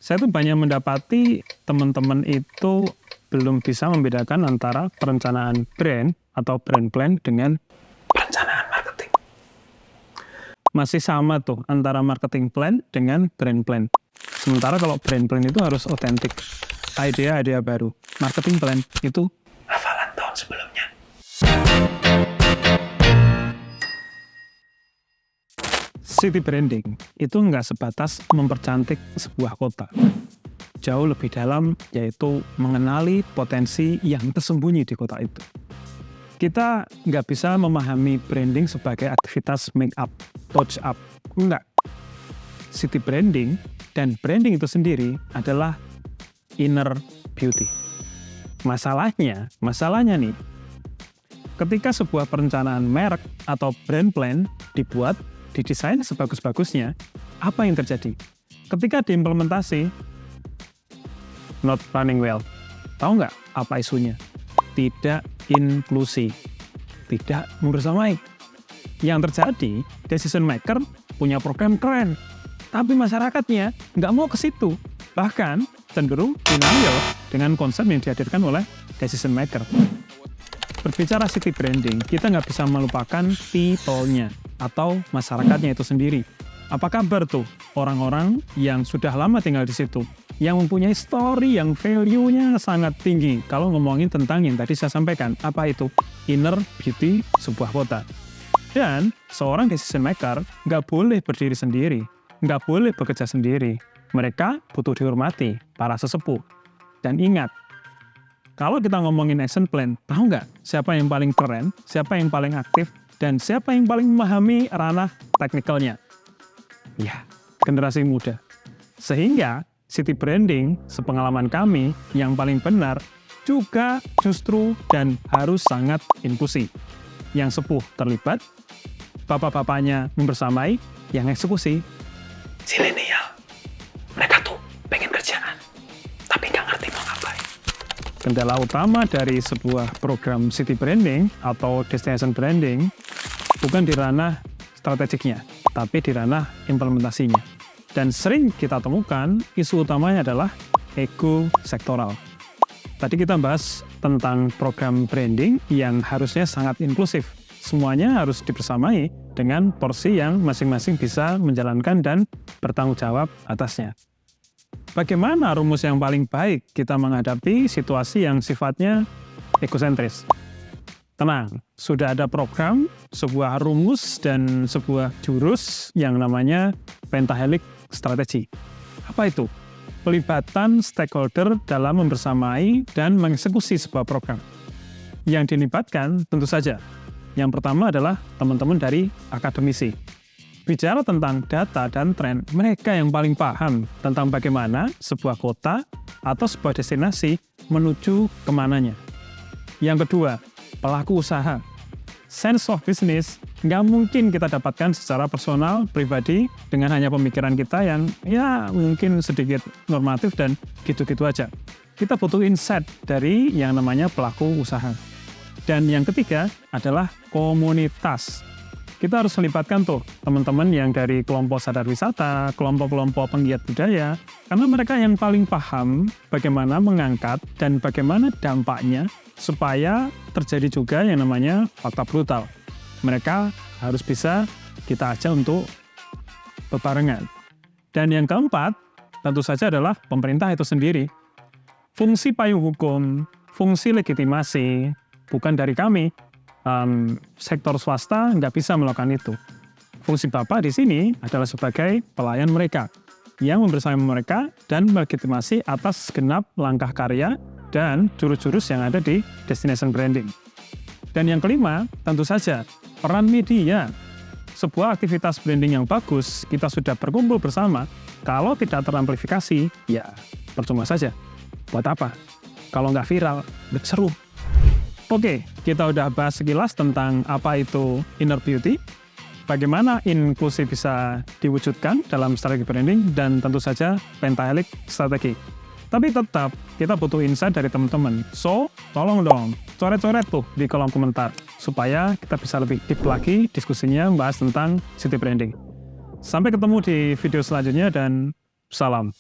Saya tuh banyak mendapati teman-teman itu belum bisa membedakan antara perencanaan brand atau brand plan dengan perencanaan marketing. Masih sama tuh antara marketing plan dengan brand plan. Sementara kalau brand plan itu harus otentik, ide-ide baru. Marketing plan itu hafalan tahun sebelumnya. City branding itu nggak sebatas mempercantik sebuah kota. Jauh lebih dalam, yaitu mengenali potensi yang tersembunyi di kota itu. Kita nggak bisa memahami branding sebagai aktivitas make up, touch up. Enggak. City branding dan branding itu sendiri adalah inner beauty. Masalahnya nih, ketika sebuah perencanaan merek atau brand plan dibuat, didesain sebagus-bagusnya, apa yang terjadi? Ketika diimplementasi, not running well. Tahu nggak apa isunya? Tidak inklusi, tidak membersamai. Yang terjadi, decision maker punya program keren, tapi masyarakatnya nggak mau ke situ. Bahkan cenderung denial dengan konsep yang dihadirkan oleh decision maker. Berbicara city branding, kita nggak bisa melupakan people-nya atau masyarakatnya itu sendiri. Apa kabar tuh orang-orang yang sudah lama tinggal di situ, yang mempunyai story yang value-nya sangat tinggi? Kalau ngomongin tentang yang tadi saya sampaikan, apa itu? Inner beauty sebuah kota. Dan seorang decision maker nggak boleh berdiri sendiri, nggak boleh bekerja sendiri. Mereka butuh dihormati, para sesepuh. Dan ingat, kalau kita ngomongin action plan, tahu nggak siapa yang paling keren, siapa yang paling aktif, dan siapa yang paling memahami ranah teknikalnya? Ya, generasi muda. Sehingga city branding, sepengalaman kami, yang paling benar juga justru dan harus sangat inklusi. Yang sepuh terlibat, bapak-bapaknya membersamai, yang eksekusi zilenial. Mereka tuh pengen kerjaan, tapi nggak ngerti mau ngapain. Kendala utama dari sebuah program city branding atau destination branding bukan di ranah strategiknya, tapi di ranah implementasinya. Dan sering kita temukan isu utamanya adalah ego sektoral. Tadi kita bahas tentang program branding yang harusnya sangat inklusif. Semuanya harus dibersamai dengan porsi yang masing-masing bisa menjalankan dan bertanggung jawab atasnya. Bagaimana rumus yang paling baik kita menghadapi situasi yang sifatnya egosentris? Tenang, sudah ada program, sebuah rumus, dan sebuah jurus yang namanya Pentahelix Strategi. Apa itu? Pelibatan stakeholder dalam membersamai dan mengeksekusi sebuah program. Yang dilibatkan tentu saja. Yang pertama adalah teman-teman dari akademisi. Bicara tentang data dan tren, mereka yang paling paham tentang bagaimana sebuah kota atau sebuah destinasi menuju kemananya. Yang kedua, pelaku usaha. Sense of business nggak mungkin kita dapatkan secara personal, pribadi, dengan hanya pemikiran kita yang ya mungkin sedikit normatif dan gitu-gitu aja. Kita butuh insight dari yang namanya pelaku usaha. Dan yang ketiga adalah komunitas. Kita harus melibatkan tuh teman-teman yang dari kelompok sadar wisata, kelompok-kelompok penggiat budaya, karena mereka yang paling paham bagaimana mengangkat dan bagaimana dampaknya supaya terjadi juga yang namanya fakta brutal. Mereka harus bisa kita ajak untuk bebarengan. Dan yang keempat, tentu saja adalah pemerintah itu sendiri. Fungsi payung hukum, fungsi legitimasi, bukan dari kami. Sektor swasta nggak bisa melakukan itu. Fungsi Bapak di sini adalah sebagai pelayan mereka, yang membersamai mereka dan melegitimasi atas segenap langkah karya dan jurus-jurus yang ada di destination branding. Dan yang kelima, tentu saja, peran media. Sebuah aktivitas branding yang bagus, kita sudah berkumpul bersama, kalau tidak teramplifikasi, ya percuma saja. Buat apa? Kalau nggak viral, nggak seru. Oke, kita udah bahas sekilas tentang apa itu inner beauty, bagaimana inklusi bisa diwujudkan dalam strategi branding, dan tentu saja Pentahelix Strategi. Tapi tetap, kita butuh insight dari teman-teman. So, tolong dong, coret-coret tuh di kolom komentar, supaya kita bisa lebih deep lagi diskusinya membahas tentang city branding. Sampai ketemu di video selanjutnya, dan Salam.